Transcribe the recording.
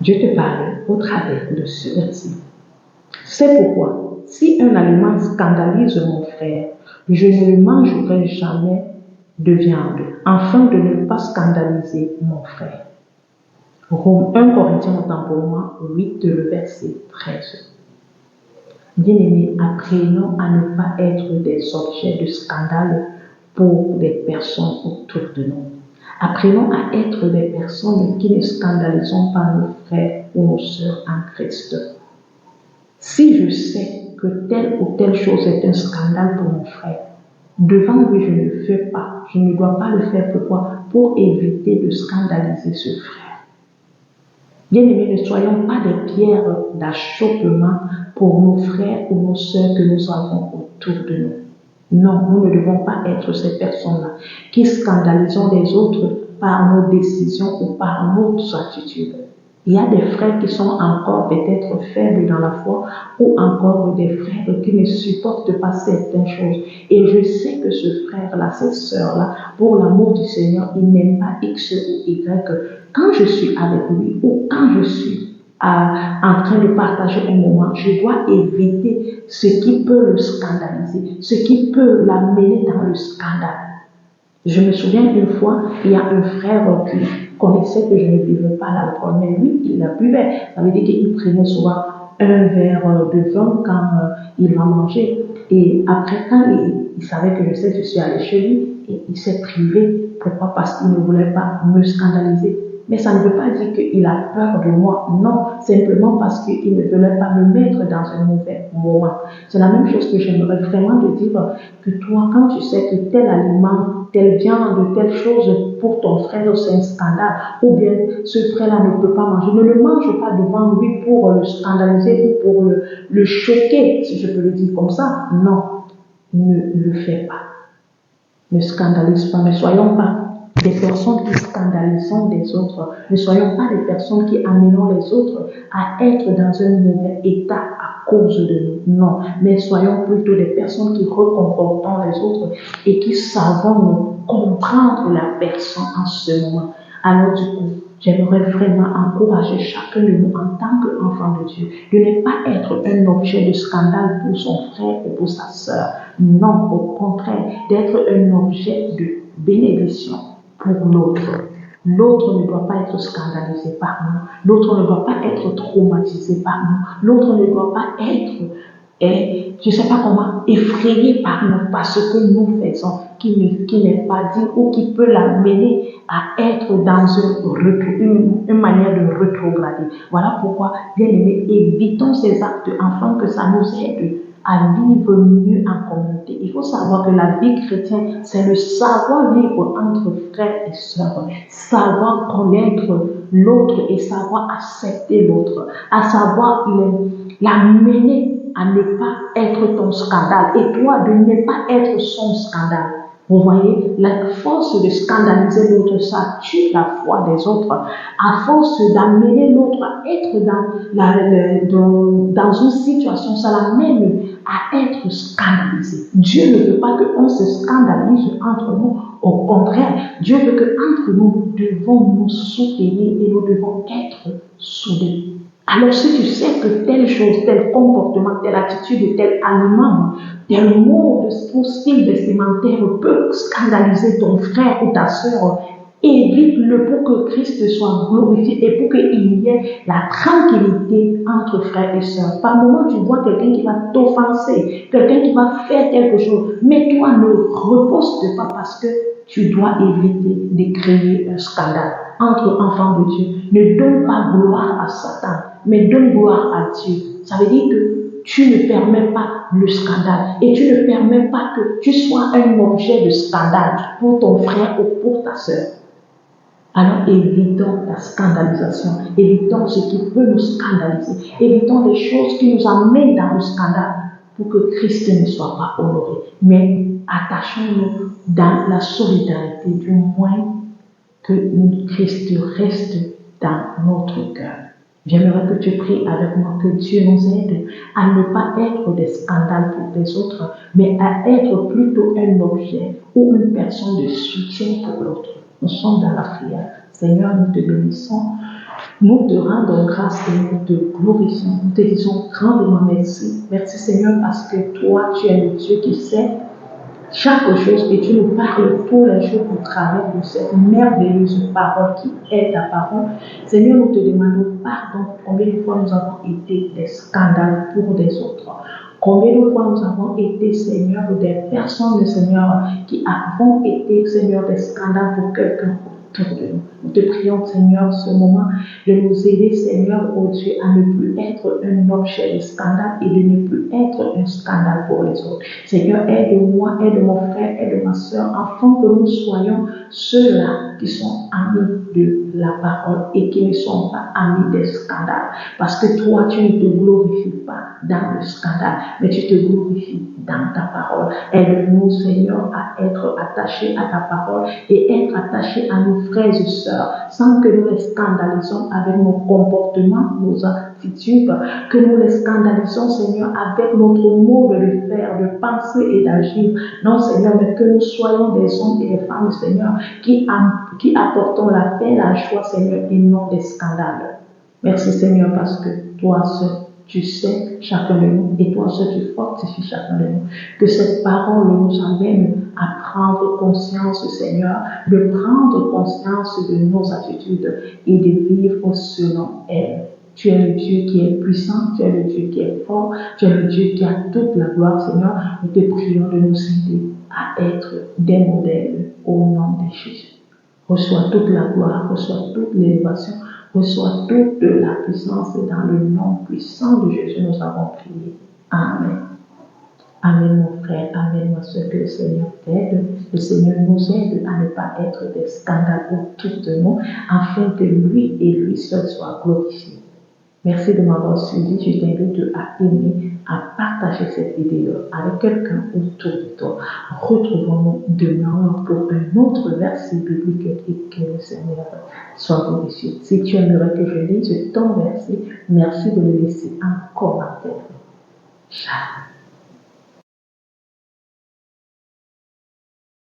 Dieu te parle au travers de ce verset. C'est pourquoi, si un aliment scandalise mon frère, je ne mangerai jamais de viande, afin de ne pas scandaliser mon frère. 1 Corinthiens autant pour moi, 8, le verset 13. Bien-aimés, apprenons à ne pas être des objets de scandale pour des personnes autour de nous. Apprenons à être des personnes qui ne scandalisons pas nos frères ou nos sœurs en Christ. Si je sais que telle ou telle chose est un scandale pour mon frère, devant lui je ne le fais pas. Je ne dois pas le faire. Pourquoi? Pour éviter de scandaliser ce frère. Bien-aimés, ne soyons pas des pierres d'achoppement pour nos frères ou nos sœurs que nous avons autour de nous. Non, nous ne devons pas être ces personnes-là qui scandalisons les autres par nos décisions ou par nos attitudes. Il y a des frères qui sont encore peut-être faibles dans la foi ou encore des frères qui ne supportent pas certaines choses. Et je sais que ce frère-là, cette sœur-là, pour l'amour du Seigneur, il n'aime pas X ou Y. Quand je suis avec lui ou quand je suis en train de partager un moment, je dois éviter ce qui peut le scandaliser, ce qui peut l'amener dans le scandale. Je me souviens d'une fois, il y a un frère qui connaissait que je ne buvais pas l'alcool, mais lui, il la buvait. Ça veut dire qu'il prenait souvent un verre de vin quand il va manger. Et après, quand il savait que je suis allée chez lui, et il s'est privé. Pourquoi? Parce qu'il ne voulait pas me scandaliser. Mais ça ne veut pas dire qu'il a peur de moi. Non, simplement parce qu'il ne voulait pas me mettre dans un mauvais moment. C'est la même chose que j'aimerais vraiment te dire que toi, quand tu sais que tel aliment, telle viande, telle chose pour ton frère, c'est un scandale, ou bien ce frère-là ne peut pas manger, ne le mange pas devant lui pour le scandaliser ou pour le choquer, si je peux le dire comme ça. Non, ne le fais pas. Ne scandalise pas, ne soyons pas des personnes qui scandalisons les autres. Ne soyons pas des personnes qui amènent les autres à être dans un mauvais état à cause de nous. Non, mais soyons plutôt des personnes qui réconfortons les autres et qui savons comprendre la personne en ce moment. Alors du coup, j'aimerais vraiment encourager chacun de nous en tant qu'enfant de Dieu de ne pas être un objet de scandale pour son frère ou pour sa sœur. Non, au contraire, d'être un objet de bénédiction pour l'autre. L'autre ne doit pas être scandalisé par nous. L'autre ne doit pas être traumatisé par nous. L'autre ne doit pas être, je ne sais pas comment, effrayé par nous, par ce que nous faisons, qui n'est pas dit ou qui peut l'amener à être dans une manière de rétrograder. Voilà pourquoi, bien aimé, évitons ces actes afin que ça nous aide à vivre mieux en communauté. Il faut savoir que la vie chrétienne, c'est le savoir vivre entre frères et sœurs, savoir connaître l'autre et savoir accepter l'autre, à savoir l'amener à ne pas être ton scandale et toi de ne pas être son scandale. Vous voyez, la force de scandaliser l'autre, ça tue la foi des autres. À force d'amener l'autre à être dans une situation, ça l'amène à être scandalisé. Dieu ne veut pas qu'on se scandalise entre nous. Au contraire, Dieu veut qu'entre nous, nous devons nous soutenir et nous devons être soudés. Alors si tu sais que telle chose, tel comportement, telle attitude, tel aliment, tel mot, ton style vestimentaire peut scandaliser ton frère ou ta sœur, évite-le pour que Christ soit glorifié et pour qu'il y ait la tranquillité entre frères et sœurs. Par moment, tu vois quelqu'un qui va t'offenser, quelqu'un qui va faire quelque chose, mais toi ne repose pas parce que tu dois éviter de créer un scandale entre enfants de Dieu. Ne donne pas gloire à Satan, mais donne gloire à Dieu. Ça veut dire que tu ne permets pas le scandale et tu ne permets pas que tu sois un objet de scandale pour ton frère ou pour ta sœur. Alors évitons la scandalisation, évitons ce qui peut nous scandaliser, évitons les choses qui nous amènent dans le scandale pour que Christ ne soit pas honoré. Mais attachons-nous dans la solidarité, du moins que Christ reste dans notre cœur. J'aimerais que tu pries avec moi, que Dieu nous aide à ne pas être des scandales pour les autres, mais à être plutôt un objet ou une personne de soutien pour l'autre. Nous sommes dans la prière. Seigneur, nous te bénissons Nous te rendons grâce et nous te glorifions. Nous te disons grandement merci. Merci Seigneur parce que toi, tu es le Dieu qui sait chaque chose et tu nous parles tous les jours au travers de cette merveilleuse parole qui est ta parole. Seigneur, nous te demandons pardon combien de fois nous avons été des scandales pour des autres. Combien de fois nous avons été, Seigneur, des personnes, Seigneur, qui avons été, Seigneur, des scandales pour quelqu'un autour de nous. Nous te prions, Seigneur, ce moment de nous aider, Seigneur, oh Dieu, à ne plus être un objet de scandale et de ne plus être un scandale pour les autres. Seigneur, aide-moi, aide mon frère, aide ma soeur, afin que nous soyons ceux-là qui sont amis de la parole et qui ne sont pas amis des scandales. Parce que toi, tu ne te glorifies pas dans le scandale, mais tu te glorifies dans ta parole. Aide-nous, Seigneur, à être attachés à ta parole et être attachés à nos frères et sœurs, sans que nous les scandalisons avec nos comportements, nos attitudes, que nous les scandalisons, Seigneur, avec notre mode de faire, de penser et d'agir. Non, Seigneur, mais que nous soyons des hommes et des femmes, Seigneur, qui apportons la paix, la joie, Seigneur, et non des scandales. Merci, Seigneur, parce que toi seul, tu sais chacun de nous et toi seul, tu fortifies chacun de nous. Que cette parole nous amène à prendre conscience, Seigneur, de prendre conscience de nos attitudes et de vivre selon elles. Tu es le Dieu qui est puissant, tu es le Dieu qui est fort, tu es le Dieu qui a toute la gloire, Seigneur. Nous te prions de nous aider à être des modèles au nom de Jésus. Reçois toute la gloire, reçois toute l'élévation, reçois toute la puissance dans le nom puissant de Jésus. Nous avons prié. Amen. Amen, mon frère, amen, ma soeur, que le Seigneur t'aide. Le Seigneur nous aide à ne pas être des scandales autour de nous, afin que lui et lui seul soient glorifiés. Merci de m'avoir suivi. Je t'invite à aimer, à partager cette vidéo avec quelqu'un autour de toi. Retrouvons-nous demain pour un autre verset biblique et que le Seigneur soit glorifié. Si tu aimerais que je lise ton verset, merci de le laisser en commentaire. Ciao.